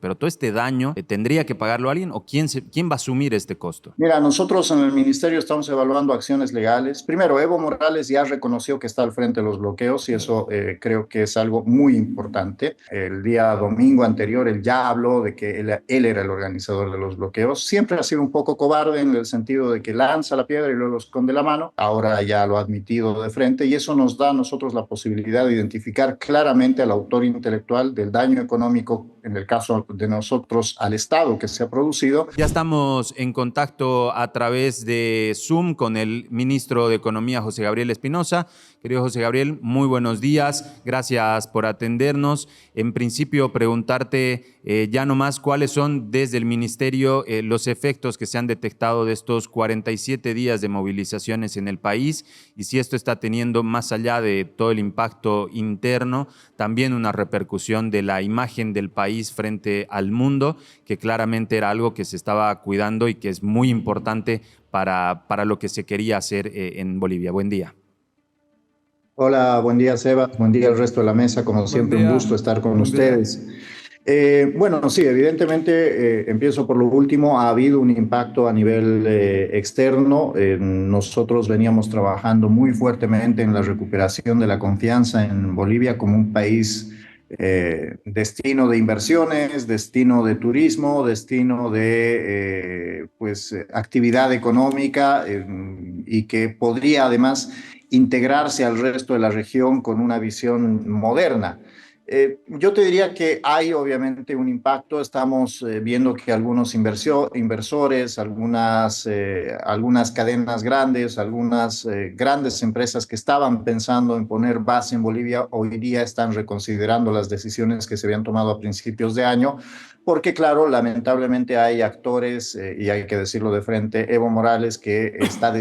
pero todo este daño tendría que pagarlo alguien o quién va a asumir este costo. Mira, nosotros en el ministerio estamos evaluando acciones legales. Primero, Evo Morales ya reconoció que está al frente de los bloqueos y eso creo que es algo muy importante. El día domingo anterior él ya habló de que él era el organizador de los bloqueos. Siempre ha sido un poco cobarde en el sentido de que lanza la piedra y luego esconde la mano. Ahora ya lo ha admitido de frente y eso nos da a nosotros la posibilidad de identificar claramente al autor intelectual del daño económico, en el caso de nosotros, al Estado que se ha producido. Ya estamos en contacto a través de Zoom con el ministro de Economía, José Gabriel Espinosa. Querido José Gabriel, muy buenos días. Gracias por atendernos. En principio, preguntarte ya nomás cuáles son desde el ministerio los efectos que se han detectado de estos 47 días de movilizaciones en el país y si esto está teniendo, más allá de todo el impacto interno, también una repercusión de la imagen del país frente al mundo, que claramente era algo que se estaba cuidando y que es muy importante para lo que se quería hacer en Bolivia. Buen día. Hola, buen día, Seba. Buen día al resto de la mesa. Como Buen siempre, un día, gusto estar con buen día. ustedes. Bueno, sí, evidentemente, empiezo por lo último. Ha habido un impacto a nivel externo. Nosotros veníamos trabajando muy fuertemente en la recuperación de la confianza en Bolivia como un país destino de inversiones, destino de turismo, destino de actividad económica y que podría además integrarse al resto de la región con una visión moderna. Yo te diría que hay obviamente un impacto. Estamos viendo que algunos inversores, algunas cadenas grandes, algunas grandes empresas que estaban pensando en poner base en Bolivia, hoy día están reconsiderando las decisiones que se habían tomado a principios de año, porque claro, lamentablemente hay actores, y hay que decirlo de frente, Evo Morales, que está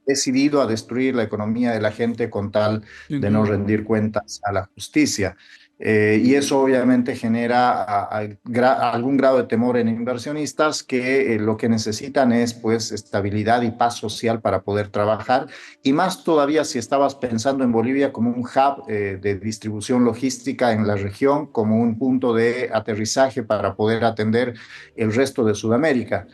decidido a destruir la economía de la gente con tal Sin de no duda. rendir cuentas a la justicia. Y eso obviamente genera algún grado de temor en inversionistas que lo que necesitan es pues estabilidad y paz social para poder trabajar. Y más todavía si estabas pensando en Bolivia como un hub de distribución logística en la región, como un punto de aterrizaje para poder atender el resto de Sudamérica.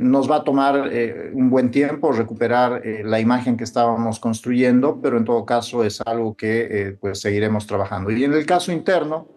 Nos va a tomar un buen tiempo recuperar la imagen que estábamos construyendo, pero en todo caso es algo que pues seguiremos trabajando. Y en el caso interno,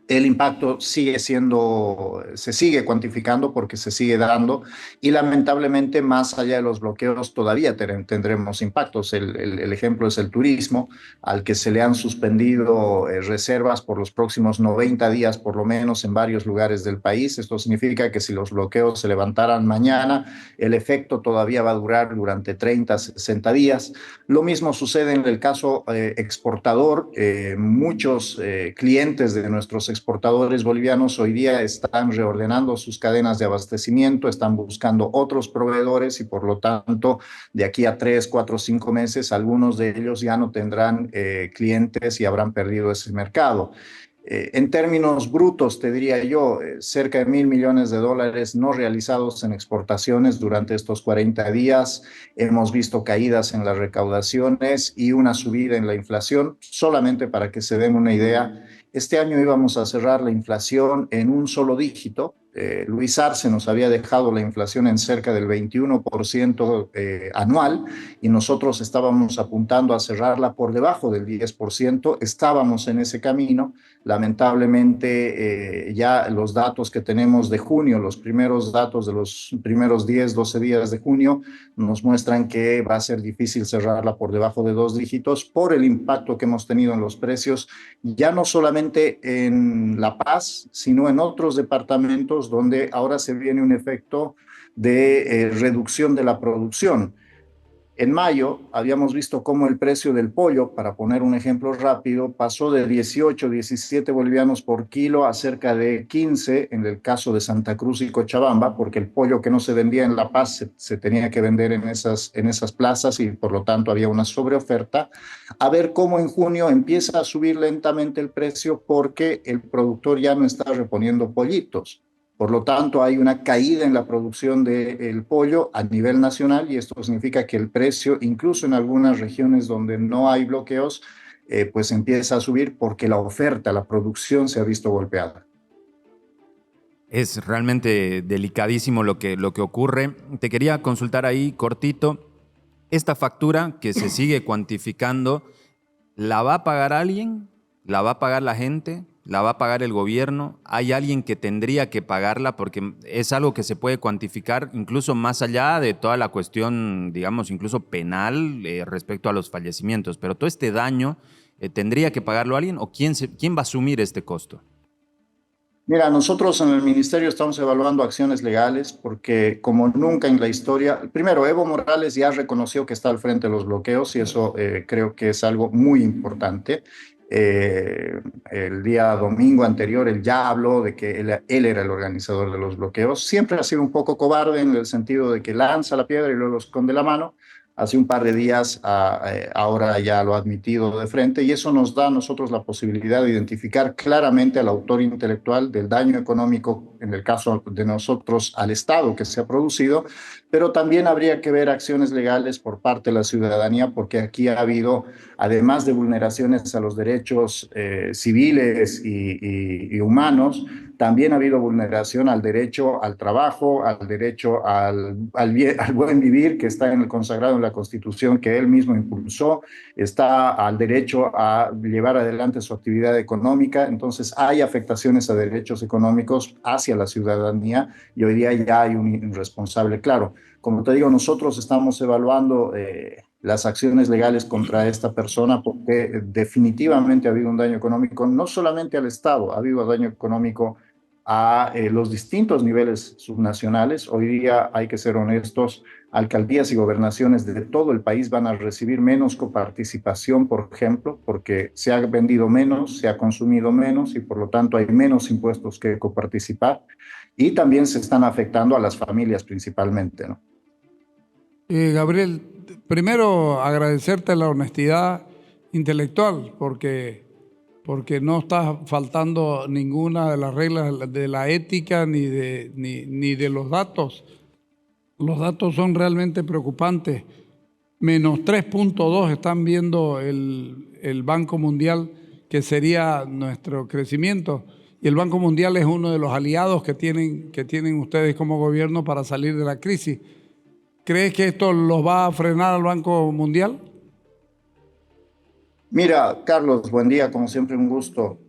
el impacto se sigue cuantificando porque se sigue dando y lamentablemente más allá de los bloqueos todavía tendremos impactos. El ejemplo es el turismo, al que se le han suspendido reservas por los próximos 90 días por lo menos en varios lugares del país. Esto significa que si los bloqueos se levantaran mañana, el efecto todavía va a durar durante 30, 60 días. Lo mismo sucede en el caso exportador. Muchos clientes de nuestros exportadores bolivianos hoy día están reordenando sus cadenas de abastecimiento, están buscando otros proveedores y por lo tanto de aquí a 3, 4, 5 meses algunos de ellos ya no tendrán clientes y habrán perdido ese mercado. En términos brutos, te diría yo, cerca de $1.000 millones no realizados en exportaciones durante estos 40 días. Hemos visto caídas en las recaudaciones y una subida en la inflación. Solamente para que se den una idea, este año íbamos a cerrar la inflación en un solo dígito. Luis Arce nos había dejado la inflación en cerca del 21% anual y nosotros estábamos apuntando a cerrarla por debajo del 10%. Estábamos en ese camino. Lamentablemente, ya los datos que tenemos de junio, los primeros datos de los primeros 10, 12 días de junio, nos muestran que va a ser difícil cerrarla por debajo de 2 dígitos por el impacto que hemos tenido en los precios, ya no solamente en La Paz, sino en otros departamentos donde ahora se viene un efecto de reducción de la producción. En mayo habíamos visto cómo el precio del pollo, para poner un ejemplo rápido, pasó de 18, 17 bolivianos por kilo a cerca de 15 en el caso de Santa Cruz y Cochabamba, porque el pollo que no se vendía en La Paz se tenía que vender en esas plazas y por lo tanto había una sobreoferta. A ver cómo en junio empieza a subir lentamente el precio porque el productor ya no está reponiendo pollitos. Por lo tanto, hay una caída en la producción del pollo a nivel nacional y esto significa que el precio, incluso en algunas regiones donde no hay bloqueos, pues empieza a subir porque la oferta, la producción se ha visto golpeada. Es realmente delicadísimo lo que ocurre. Te quería consultar ahí cortito. Esta factura que se sigue cuantificando, ¿la va a pagar alguien? ¿La va a pagar la gente? ¿La va a pagar el gobierno? ¿Hay alguien que tendría que pagarla? Porque es algo que se puede cuantificar incluso más allá de toda la cuestión, digamos, incluso penal respecto a los fallecimientos. Pero todo este daño, ¿tendría que pagarlo alguien o quién va a asumir este costo? Mira, nosotros en el ministerio estamos evaluando acciones legales porque como nunca en la historia, primero, Evo Morales ya reconoció que está al frente de los bloqueos y eso creo que es algo muy importante. El día domingo anterior él ya habló de que él era el organizador de los bloqueos. Siempre ha sido un poco cobarde en el sentido de que lanza la piedra y luego esconde la mano. Hace un par de días, ahora ya lo ha admitido de frente y eso nos da a nosotros la posibilidad de identificar claramente al autor intelectual del daño económico, en el caso de nosotros, al Estado que se ha producido, pero también habría que ver acciones legales por parte de la ciudadanía porque aquí ha habido, además de vulneraciones a los derechos civiles y humanos, también ha habido vulneración al derecho al trabajo, al derecho al buen vivir que está en el consagrado en la Constitución que él mismo impulsó, está al derecho a llevar adelante su actividad económica. Entonces hay afectaciones a derechos económicos hacia la ciudadanía y hoy día ya hay un responsable claro. Como te digo, nosotros estamos evaluando las acciones legales contra esta persona porque definitivamente ha habido un daño económico, no solamente al Estado, ha habido daño económico a los distintos niveles subnacionales. Hoy día, hay que ser honestos, alcaldías y gobernaciones de todo el país van a recibir menos coparticipación, por ejemplo, porque se ha vendido menos, se ha consumido menos y por lo tanto hay menos impuestos que coparticipar. Y también se están afectando a las familias principalmente, ¿no? Gabriel, primero agradecerte la honestidad intelectual, porque no estás faltando ninguna de las reglas de la ética ni de los datos. Los datos son realmente preocupantes. Menos 3,2 están viendo el Banco Mundial, que sería nuestro crecimiento. Y el Banco Mundial es uno de los aliados que tienen ustedes como gobierno para salir de la crisis. ¿Crees que esto los va a frenar al Banco Mundial? Mira, Carlos, buen día, como siempre un gusto.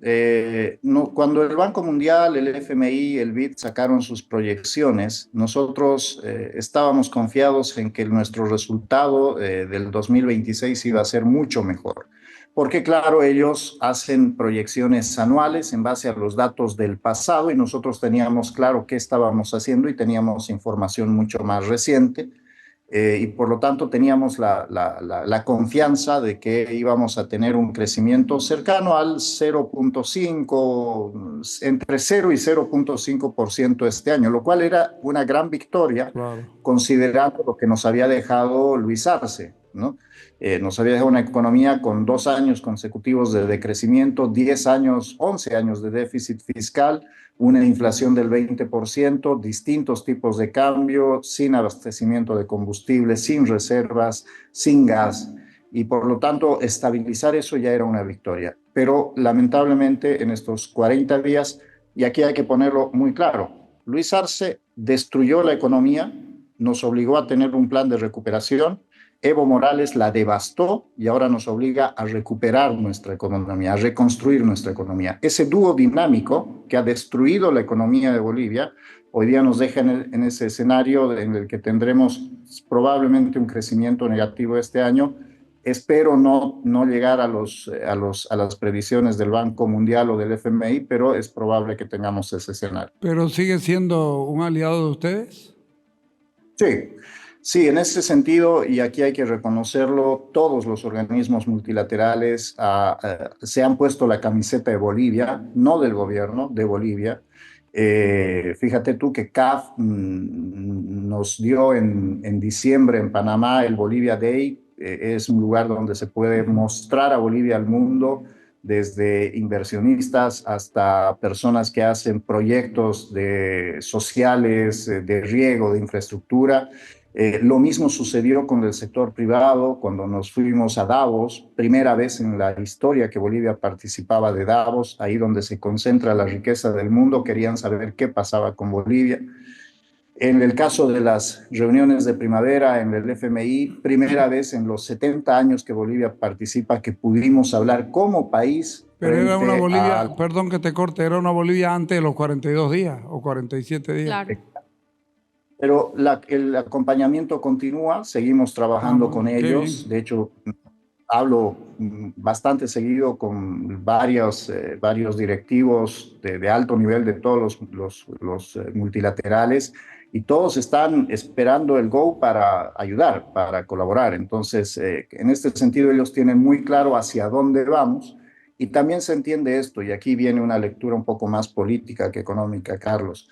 No, cuando el Banco Mundial, el FMI, el BID sacaron sus proyecciones, nosotros estábamos confiados en que nuestro resultado del 2026 iba a ser mucho mejor. Porque claro, ellos hacen proyecciones anuales en base a los datos del pasado y nosotros teníamos claro qué estábamos haciendo y teníamos información mucho más reciente. Y por lo tanto teníamos la confianza de que íbamos a tener un crecimiento cercano al 0,5, entre 0 y 0,5% este año, lo cual era una gran victoria Claro. considerando lo que nos había dejado Luis Arce, ¿no? Nos había dejado una economía con 2 años consecutivos de decrecimiento, 10 años, 11 años de déficit fiscal, una inflación del 20%, distintos tipos de cambio, sin abastecimiento de combustible, sin reservas, sin gas. Y por lo tanto, estabilizar eso ya era una victoria. Pero lamentablemente en estos 40 días, y aquí hay que ponerlo muy claro, Luis Arce destruyó la economía, nos obligó a tener un plan de recuperación. Evo Morales la devastó y ahora nos obliga a recuperar nuestra economía, a reconstruir nuestra economía. Ese dúo dinámico que ha destruido la economía de Bolivia, hoy día nos deja en ese escenario en el que tendremos probablemente un crecimiento negativo este año. Espero no llegar a las previsiones del Banco Mundial o del FMI, pero es probable que tengamos ese escenario. ¿Pero sigue siendo un aliado de ustedes? Sí, sí, en ese sentido, y aquí hay que reconocerlo, todos los organismos multilaterales se han puesto la camiseta de Bolivia, no del gobierno, de Bolivia. Fíjate tú que CAF nos dio en diciembre en Panamá el Bolivia Day. Es un lugar donde se puede mostrar a Bolivia al mundo, desde inversionistas hasta personas que hacen proyectos sociales, de riego, de infraestructura. Lo mismo sucedió con el sector privado cuando nos fuimos a Davos, primera vez en la historia que Bolivia participaba de Davos, ahí donde se concentra la riqueza del mundo, querían saber qué pasaba con Bolivia. En el caso de las reuniones de primavera en el FMI, primera vez en los 70 años que Bolivia participa que pudimos hablar como país Pero era una frente a... Bolivia, perdón que te corte, era una Bolivia antes de los 42 días o 47 días. Claro. Pero el acompañamiento continúa, seguimos trabajando con qué ellos. bien. De hecho, hablo bastante seguido con varios directivos de alto nivel de todos los multilaterales y todos están esperando el go para ayudar, para colaborar. Entonces, en este sentido, ellos tienen muy claro hacia dónde vamos y también se entiende esto, y aquí viene una lectura un poco más política que económica, Carlos.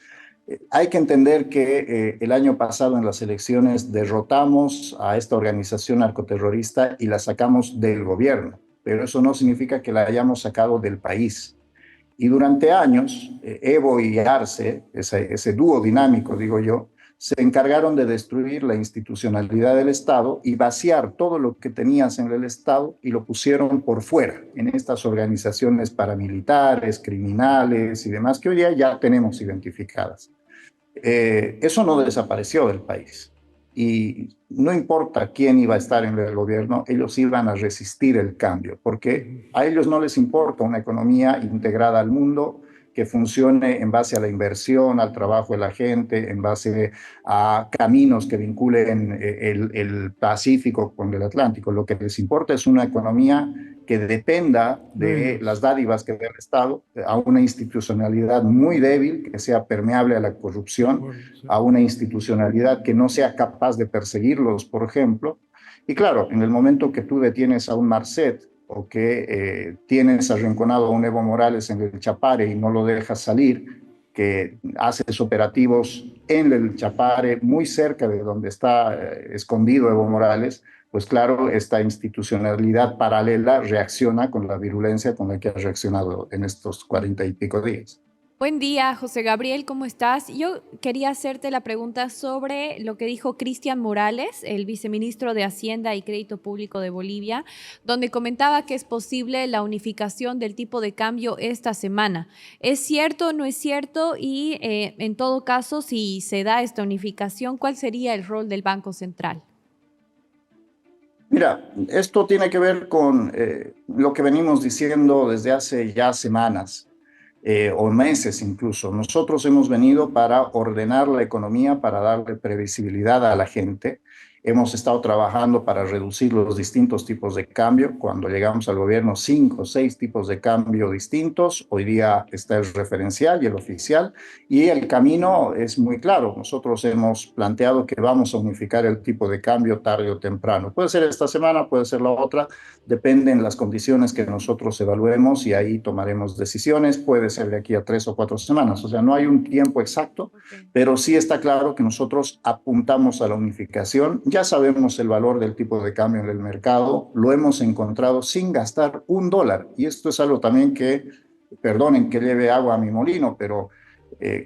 Hay que entender que el año pasado en las elecciones derrotamos a esta organización narcoterrorista y la sacamos del gobierno, pero eso no significa que la hayamos sacado del país. Y durante años, Evo y Arce, ese dúo dinámico, digo yo, se encargaron de destruir la institucionalidad del Estado y vaciar todo lo que tenías en el Estado y lo pusieron por fuera, en estas organizaciones paramilitares, criminales y demás que hoy día ya tenemos identificadas. Eso no desapareció del país. Y no importa quién iba a estar en el gobierno, ellos iban a resistir el cambio, porque a ellos no les importa una economía integrada al mundo que funcione en base a la inversión, al trabajo de la gente, en base a caminos que vinculen el Pacífico con el Atlántico. Lo que les importa es una economía que dependa de las dádivas que dé el Estado, a una institucionalidad muy débil, que sea permeable a la corrupción, a una institucionalidad que no sea capaz de perseguirlos, por ejemplo. Y claro, en el momento que tú detienes a un Marcet o que tienes arrinconado a un Evo Morales en el Chapare y no lo dejas salir, que haces operativos en el Chapare, muy cerca de donde está escondido Evo Morales, pues claro, esta institucionalidad paralela reacciona con la virulencia con la que ha reaccionado en estos 40 y pico días. Buen día, José Gabriel, ¿cómo estás? Yo quería hacerte la pregunta sobre lo que dijo Cristian Morales, el viceministro de Hacienda y Crédito Público de Bolivia, donde comentaba que es posible la unificación del tipo de cambio esta semana. ¿Es cierto o no es cierto? Y en todo caso, si se da esta unificación, ¿cuál sería el rol del Banco Central? Mira, esto tiene que ver con lo que venimos diciendo desde hace ya semanas. O meses incluso. Nosotros hemos venido para ordenar la economía, para darle previsibilidad a la gente. Hemos estado trabajando para reducir los distintos tipos de cambio. Cuando llegamos al gobierno, 5 o 6 tipos de cambio distintos. Hoy día está el referencial y el oficial. Y el camino es muy claro. Nosotros hemos planteado que vamos a unificar el tipo de cambio tarde o temprano. Puede ser esta semana, puede ser la otra. Dependen las condiciones que nosotros evaluemos y ahí tomaremos decisiones. Puede ser de aquí a 3 o 4 semanas. O sea, no hay un tiempo exacto, pero sí está claro que nosotros apuntamos a la unificación. Ya sabemos el valor del tipo de cambio en el mercado, lo hemos encontrado sin gastar $1. Y esto es algo también que, perdonen que lleve agua a mi molino, pero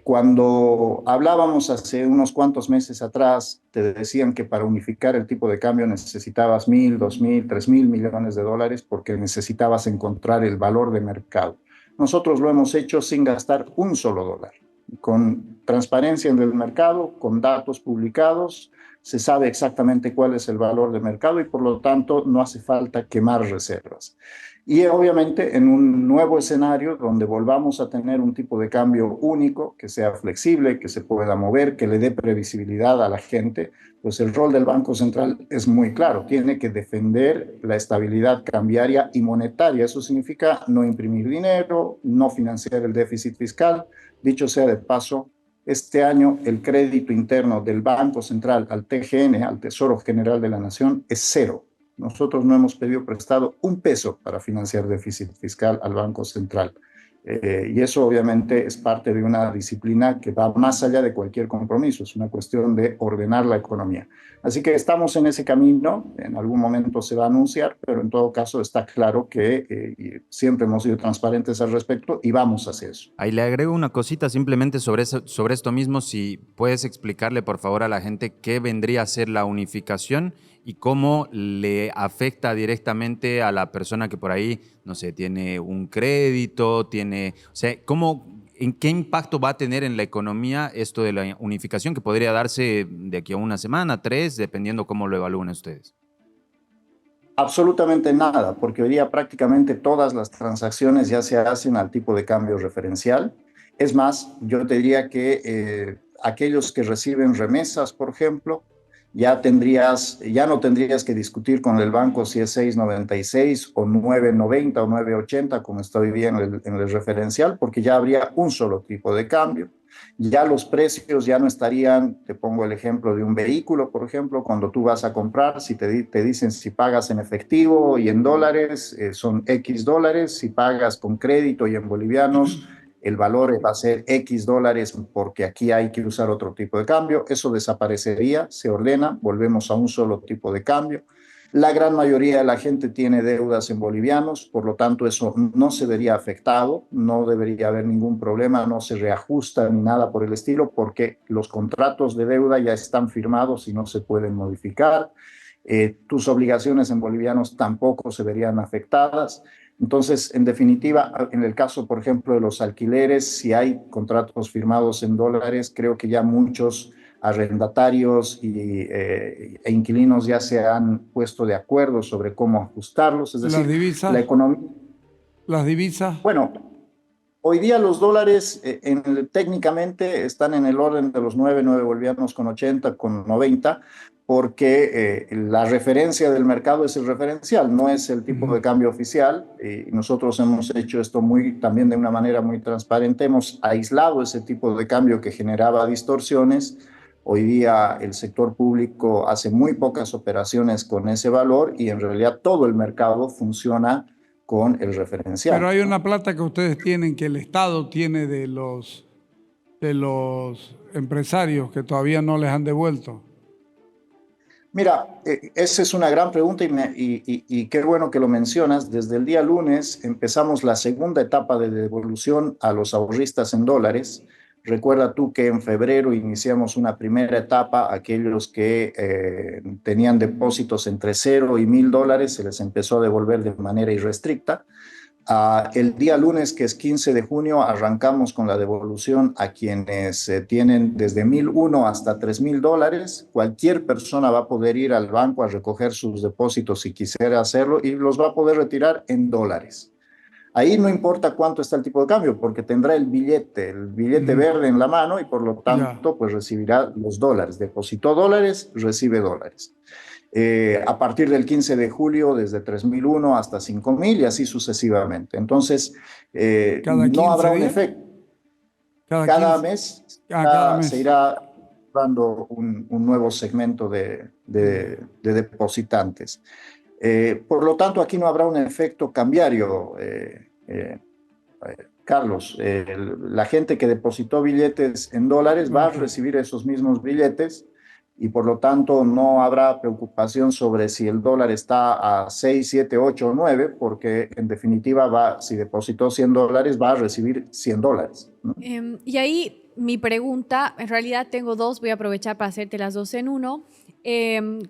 cuando hablábamos hace unos cuantos meses atrás, te decían que para unificar el tipo de cambio necesitabas 1.000, 2.000, 3.000 millones de dólares porque necesitabas encontrar el valor de mercado. Nosotros lo hemos hecho sin gastar un solo dólar, con transparencia en el mercado, con datos publicados, se sabe exactamente cuál es el valor de mercado y por lo tanto no hace falta quemar reservas. Y obviamente en un nuevo escenario donde volvamos a tener un tipo de cambio único, que sea flexible, que se pueda mover, que le dé previsibilidad a la gente, pues el rol del Banco Central es muy claro, tiene que defender la estabilidad cambiaria y monetaria. Eso significa no imprimir dinero, no financiar el déficit fiscal. Dicho sea de paso, este año el crédito interno del Banco Central al TGN, al Tesoro General de la Nación, es cero. Nosotros no hemos pedido prestado un peso para financiar déficit fiscal al Banco Central. Y eso obviamente es parte de una disciplina que va más allá de cualquier compromiso, es una cuestión de ordenar la economía. Así que estamos en ese camino, en algún momento se va a anunciar, pero en todo caso está claro que siempre hemos sido transparentes al respecto y vamos hacia eso. Ahí le agrego una cosita simplemente sobre esto mismo, si puedes explicarle por favor a la gente qué vendría a ser la unificación y cómo le afecta directamente a la persona que por ahí, no sé, tiene un crédito, o sea, ¿en qué impacto va a tener en la economía esto de la unificación que podría darse de aquí a una semana, 3, dependiendo cómo lo evalúen ustedes? Absolutamente nada, porque hoy día prácticamente todas las transacciones ya se hacen al tipo de cambio referencial. Es más, yo te diría que aquellos que reciben remesas, por ejemplo, ya no tendrías que discutir con el banco si es 6,96 o 9,90 o 9,80, como está hoy día en el referencial, porque ya habría un solo tipo de cambio. Ya los precios ya no estarían, te pongo el ejemplo de un vehículo, por ejemplo, cuando tú vas a comprar, si te dicen si pagas en efectivo y en dólares, son X dólares, si pagas con crédito y en bolivianos, el valor va a ser X dólares porque aquí hay que usar otro tipo de cambio, eso desaparecería, se ordena, volvemos a un solo tipo de cambio. La gran mayoría de la gente tiene deudas en bolivianos, por lo tanto eso no se vería afectado, no debería haber ningún problema, no se reajusta ni nada por el estilo, porque los contratos de deuda ya están firmados y no se pueden modificar. Tus obligaciones en bolivianos tampoco se verían afectadas. Entonces, en definitiva, en el caso, por ejemplo, de los alquileres, si hay contratos firmados en dólares, creo que ya muchos arrendatarios e inquilinos ya se han puesto de acuerdo sobre cómo ajustarlos. Es decir, Las divisas, la economía... las divisas, Bueno, hoy día los dólares técnicamente están en el orden de los 9 bolivianos con 80, con 90, porque la referencia del mercado es el referencial, no es el tipo de cambio oficial. Y nosotros hemos hecho esto también de una manera muy transparente, hemos aislado ese tipo de cambio que generaba distorsiones. Hoy día el sector público hace muy pocas operaciones con ese valor y en realidad todo el mercado funciona con el referencial. pero hay una plata que ustedes tienen, que el Estado tiene de los empresarios que todavía no les han devuelto. Mira, esa es una gran pregunta y qué bueno que lo mencionas. Desde el día lunes empezamos la segunda etapa de devolución a los ahorristas en dólares. Recuerda tú que en febrero iniciamos una primera etapa, aquellos que tenían depósitos entre 0 y 1,000 dólares, se les empezó a devolver de manera irrestricta. El día lunes, que es 15 de junio, arrancamos con la devolución a quienes tienen desde 1,001 hasta 3,000 dólares. Cualquier persona va a poder ir al banco a recoger sus depósitos si quisiera hacerlo y los va a poder retirar en dólares. Ahí no importa cuánto está el tipo de cambio, porque tendrá el billete verde en la mano y por lo tanto pues recibirá los dólares. Depositó dólares, recibe dólares. A partir del 15 de julio, desde 3,001 hasta 5,000 y así sucesivamente. Entonces, no habrá un efecto. Cada mes se irá dando un nuevo segmento de depositantes. Por lo tanto, aquí no habrá un efecto cambiario, Carlos. La gente que depositó billetes en dólares va a recibir esos mismos billetes y por lo tanto no habrá preocupación sobre si el dólar está a 6, 7, 8 o 9, porque en definitiva si depositó 100 dólares va a recibir 100 dólares, ¿no? Y ahí mi pregunta, en realidad tengo dos, voy a aprovechar para hacerte las dos en uno.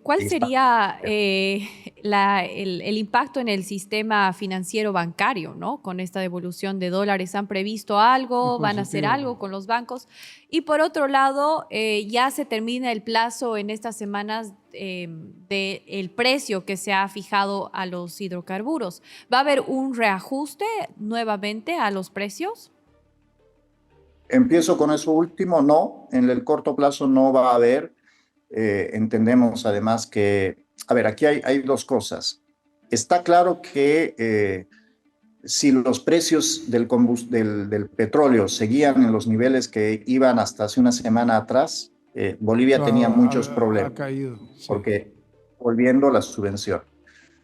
¿Cuál sería el impacto en el sistema financiero bancario, ¿no? Con esta devolución de dólares? ¿Han previsto algo? ¿Van a hacer algo con los bancos? Y por otro lado, ya se termina el plazo en estas semanas del precio que se ha fijado a los hidrocarburos. ¿Va a haber un reajuste nuevamente a los precios? Empiezo con eso último. No, en el corto plazo no va a haber. Entendemos además que, a ver, aquí hay dos cosas. Está claro que si los precios del petróleo seguían en los niveles que iban hasta hace una semana atrás, Bolivia tenía muchos problemas, ha caído, sí. porque volviendo a la subvención.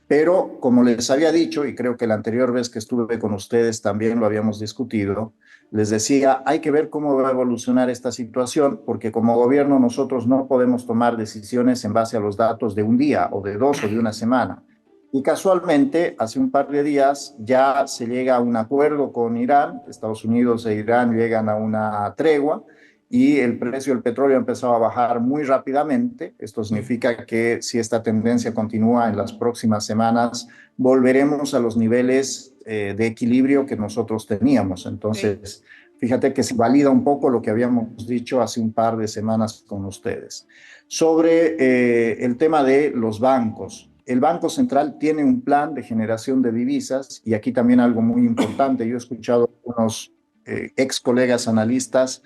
Pero como les había dicho, y creo que la anterior vez que estuve con ustedes también lo habíamos discutido, les decía, hay que ver cómo va a evolucionar esta situación, porque como gobierno nosotros no podemos tomar decisiones en base a los datos de un día o de dos o de una semana. Y casualmente, hace un par de días ya se llega a un acuerdo con Irán, Estados Unidos e Irán llegan a una tregua y el precio del petróleo ha empezado a bajar muy rápidamente. Esto significa que si esta tendencia continúa en las próximas semanas, volveremos a los niveles de equilibrio que nosotros teníamos. Entonces, fíjate que se valida un poco lo que habíamos dicho hace un par de semanas con ustedes. Sobre el tema de los bancos. El Banco Central tiene un plan de generación de divisas y aquí también algo muy importante. Yo he escuchado a unos ex colegas analistas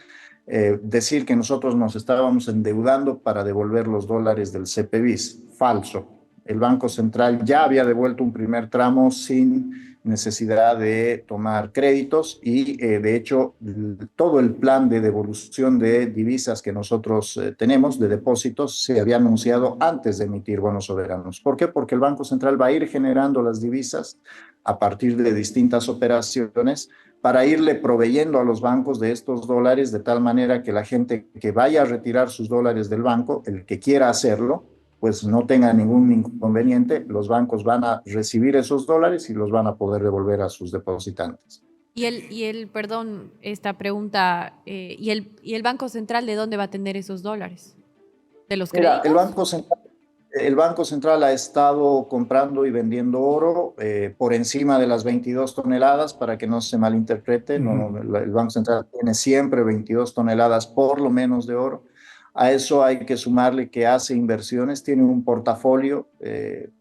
decir que nosotros nos estábamos endeudando para devolver los dólares del CPBIS. Falso. El Banco Central ya había devuelto un primer tramo sin necesidad de tomar créditos y de hecho todo el plan de devolución de divisas que nosotros tenemos de depósitos se había anunciado antes de emitir bonos soberanos. ¿Por qué? Porque el Banco Central va a ir generando las divisas a partir de distintas operaciones para irle proveyendo a los bancos de estos dólares de tal manera que la gente que vaya a retirar sus dólares del banco, el que quiera hacerlo, pues no tenga ningún inconveniente, los bancos van a recibir esos dólares y los van a poder devolver a sus depositantes. Perdón, esta pregunta, ¿y el Banco Central de dónde va a tener esos dólares? ¿De los Mira, créditos? el Banco Central ha estado comprando y vendiendo oro por encima de las 22 toneladas, para que no se malinterprete. El Banco Central tiene siempre 22 toneladas por lo menos de oro. A eso hay que sumarle que hace inversiones, tiene un portafolio,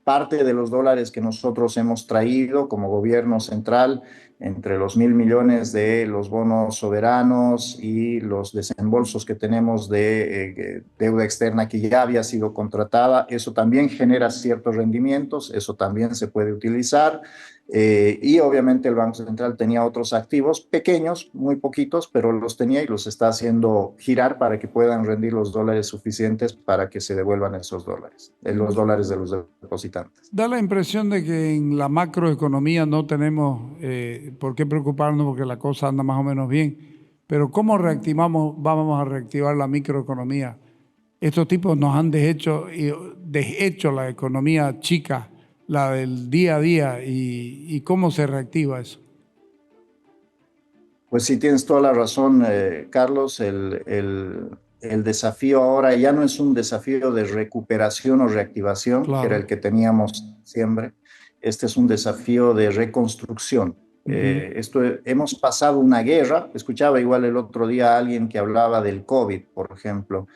parte de los dólares que nosotros hemos traído como gobierno central, entre los 1.000 millones de los bonos soberanos y los desembolsos que tenemos de deuda externa que ya había sido contratada, eso también genera ciertos rendimientos, eso también se puede utilizar. Y obviamente el Banco Central tenía otros activos pequeños, muy poquitos, pero los tenía y los está haciendo girar para que puedan rendir los dólares suficientes para que se devuelvan esos dólares, los dólares de los depositantes. Da la impresión de que en la macroeconomía no tenemos por qué preocuparnos porque la cosa anda más o menos bien, pero ¿cómo vamos a reactivar la microeconomía? Estos tipos nos han deshecho la economía chica, la del día a día, y cómo se reactiva eso. Pues sí, tienes toda la razón, Carlos. El desafío ahora ya no es un desafío de recuperación o reactivación, Claro. que era el que teníamos en diciembre. Este es un desafío de reconstrucción. Hemos pasado una guerra. Escuchaba igual el otro día a alguien que hablaba del COVID, por ejemplo.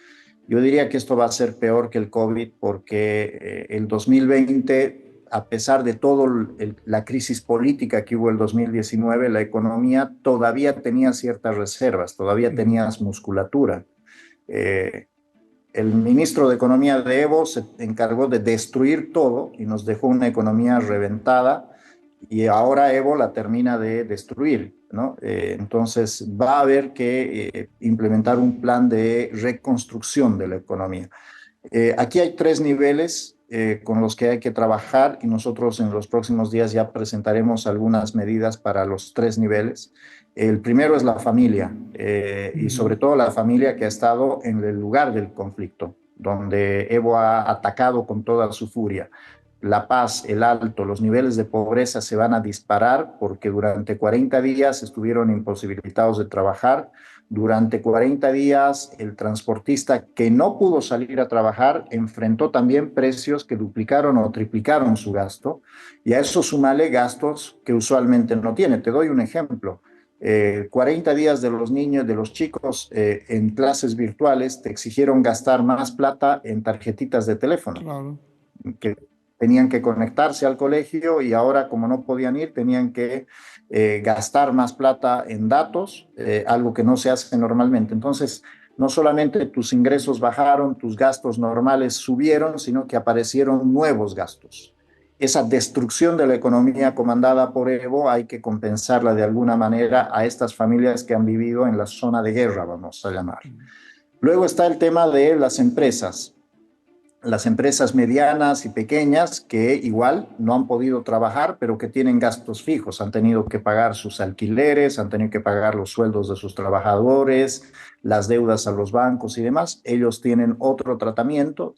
Yo diría que esto va a ser peor que el COVID porque el 2020, a pesar de toda la crisis política que hubo el 2019, la economía todavía tenía ciertas reservas, todavía tenías musculatura. El ministro de Economía de Evo se encargó de destruir todo y nos dejó una economía reventada y ahora Evo la termina de destruir, ¿no? Entonces va a haber que implementar un plan de reconstrucción de la economía. Aquí hay 3 niveles con los que hay que trabajar y nosotros en los próximos días ya presentaremos algunas medidas para los 3 niveles. El primero es la familia y sobre todo la familia que ha estado en el lugar del conflicto, donde Evo ha atacado con toda su furia. La Paz, El Alto, los niveles de pobreza se van a disparar porque durante 40 días estuvieron imposibilitados de trabajar. Durante 40 días, el transportista que no pudo salir a trabajar enfrentó también precios que duplicaron o triplicaron su gasto. Y a eso sumale gastos que usualmente no tiene. Te doy un ejemplo. 40 días de los niños, de los chicos en clases virtuales, te exigieron gastar más plata en tarjetitas de teléfono. Claro. Que tenían que conectarse al colegio y ahora, como no podían ir, tenían que gastar más plata en datos, algo que no se hace normalmente. Entonces, no solamente tus ingresos bajaron, tus gastos normales subieron, sino que aparecieron nuevos gastos. Esa destrucción de la economía comandada por Evo hay que compensarla de alguna manera a estas familias que han vivido en la zona de guerra, vamos a llamar. Luego está el tema de las empresas. las empresas medianas y pequeñas que igual no han podido trabajar, pero que tienen gastos fijos, han tenido que pagar sus alquileres, han tenido que pagar los sueldos de sus trabajadores, las deudas a los bancos y demás. Ellos tienen otro tratamiento,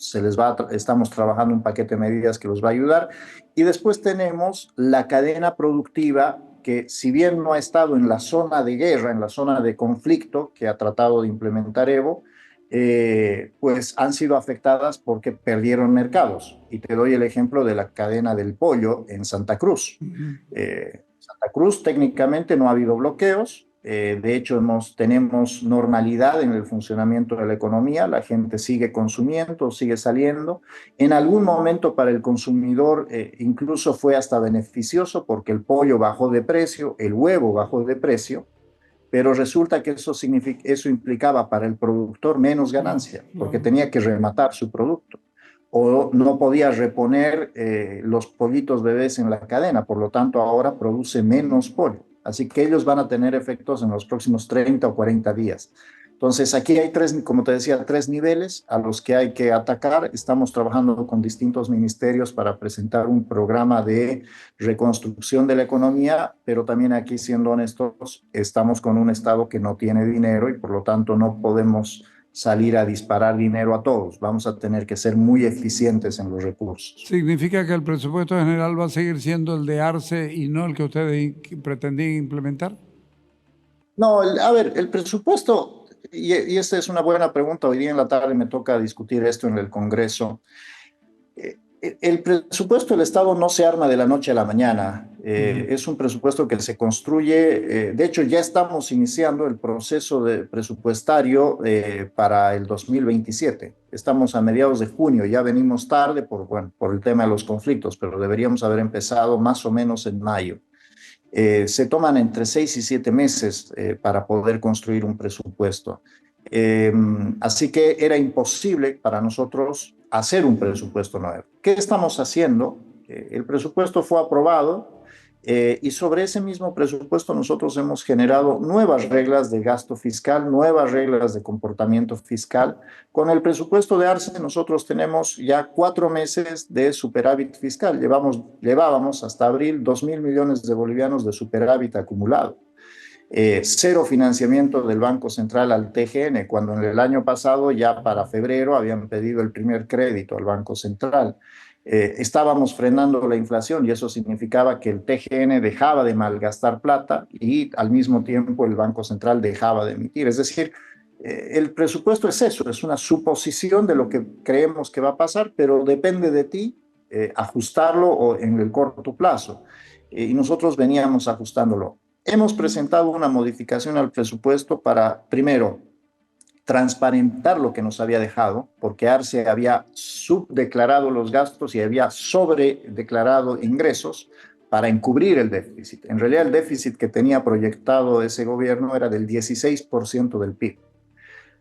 estamos trabajando un paquete de medidas que los va a ayudar. Y después tenemos la cadena productiva que, si bien no ha estado en la zona de guerra, en la zona de conflicto que ha tratado de implementar Evo, pues han sido afectadas porque perdieron mercados. Y te doy el ejemplo de la cadena del pollo en Santa Cruz. Santa Cruz técnicamente no ha habido bloqueos. De hecho, tenemos normalidad en el funcionamiento de la economía. La gente sigue consumiendo, sigue saliendo. En algún momento para el consumidor incluso fue hasta beneficioso porque el pollo bajó de precio, el huevo bajó de precio, pero resulta que eso implicaba para el productor menos ganancia, porque tenía que rematar su producto, o no podía reponer los pollitos bebés en la cadena, por lo tanto ahora produce menos pollo. Así que ellos van a tener efectos en los próximos 30 o 40 días. Entonces aquí hay como te decía, tres niveles a los que hay que atacar. Estamos trabajando con distintos ministerios para presentar un programa de reconstrucción de la economía, pero también aquí, siendo honestos, estamos con un Estado que no tiene dinero y por lo tanto no podemos salir a disparar dinero a todos. Vamos a tener que ser muy eficientes en los recursos. ¿Significa que el presupuesto general va a seguir siendo el de Arce y no el que ustedes pretendían implementar? No, a ver, el presupuesto, y esta es una buena pregunta, hoy día en la tarde me toca discutir esto en el Congreso. El presupuesto del Estado no se arma de la noche a la mañana. Es un presupuesto que se construye. De hecho, ya estamos iniciando el proceso presupuestario para el 2027. Estamos a mediados de junio, ya venimos tarde por el tema de los conflictos, pero deberíamos haber empezado más o menos en mayo. Se toman entre 6 y 7 meses para poder construir un presupuesto. Así que era imposible para nosotros hacer un presupuesto nuevo. ¿Qué estamos haciendo? El presupuesto fue aprobado y sobre ese mismo presupuesto nosotros hemos generado nuevas reglas de gasto fiscal, nuevas reglas de comportamiento fiscal. Con el presupuesto de Arce nosotros tenemos ya 4 meses de superávit fiscal. Llevábamos hasta abril 2.000 millones de bolivianos de superávit acumulado. Cero financiamiento del Banco Central al TGN, cuando en el año pasado, ya para febrero, habían pedido el primer crédito al Banco Central. Estábamos frenando la inflación y eso significaba que el TGN dejaba de malgastar plata y al mismo tiempo el Banco Central dejaba de emitir. Es decir, el presupuesto es eso, es una suposición de lo que creemos que va a pasar, pero depende de ti ajustarlo en el corto plazo. Y nosotros veníamos ajustándolo. Hemos presentado una modificación al presupuesto para, primero, transparentar lo que nos había dejado, porque Arce había subdeclarado los gastos y había sobredeclarado ingresos para encubrir el déficit. En realidad, el déficit que tenía proyectado ese gobierno era del 16% del PIB.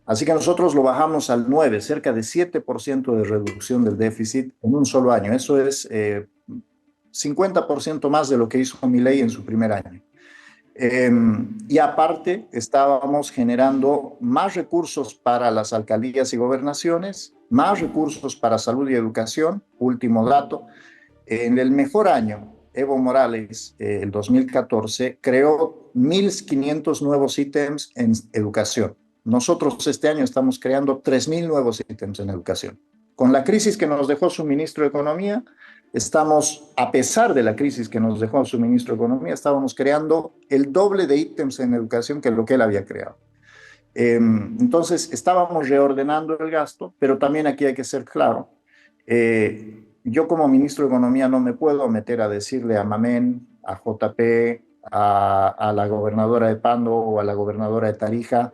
Así que nosotros lo bajamos al 9%, cerca de 7% de reducción del déficit en un solo año. Eso es 50% más de lo que hizo Milei en su primer año. Y aparte, estábamos generando más recursos para las alcaldías y gobernaciones, más recursos para salud y educación. Último dato, en el mejor año, Evo Morales, el 2014, creó 1.500 nuevos ítems en educación. Nosotros este año estamos creando 3.000 nuevos ítems en educación. Con la crisis que nos dejó su ministro de Economía, a pesar de la crisis que nos dejó su ministro de Economía, estábamos creando el doble de ítems en educación que lo que él había creado. Entonces, estábamos reordenando el gasto, pero también aquí hay que ser claro. Yo como ministro de Economía no me puedo meter a decirle a Mamén, a JP, a la gobernadora de Pando o a la gobernadora de Tarija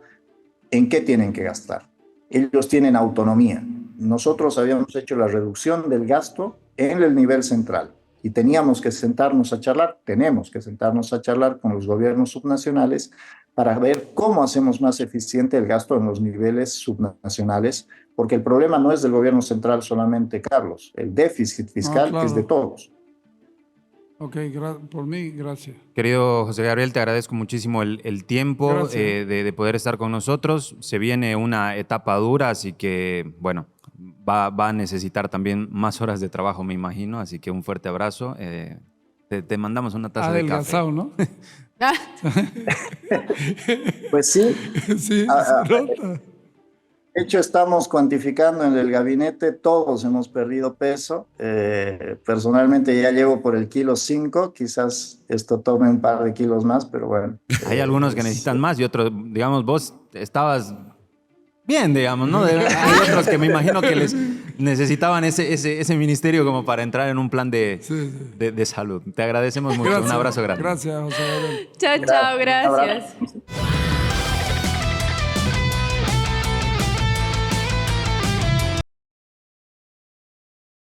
en qué tienen que gastar. Ellos tienen autonomía. Nosotros habíamos hecho la reducción del gasto en el nivel central y tenemos que sentarnos a charlar con los gobiernos subnacionales para ver cómo hacemos más eficiente el gasto en los niveles subnacionales, porque el problema no es del gobierno central solamente, Carlos, el déficit fiscal claro. es de todos. Ok, por mí, gracias. Querido José Gabriel, te agradezco muchísimo el tiempo de poder estar con nosotros. Se viene una etapa dura, así que, bueno, va a necesitar también más horas de trabajo, me imagino. Así que un fuerte abrazo. Te mandamos una taza de café. Adelgazado, ¿no? Ah, Pues sí, Sí, Ah, se nota. de hecho estamos cuantificando en el gabinete, todos hemos perdido peso. Personalmente ya llevo por el kilo 5, quizás esto tome un par de kilos más, pero bueno. Hay algunos que necesitan más y otros, digamos, vos estabas bien, digamos, ¿no? Hay otros que me imagino que les necesitaban ese ministerio como para entrar en un plan de salud. Te agradecemos mucho. Un abrazo grande. Gracias, José Gabriel. chao, chao, Un abrazo. gracias.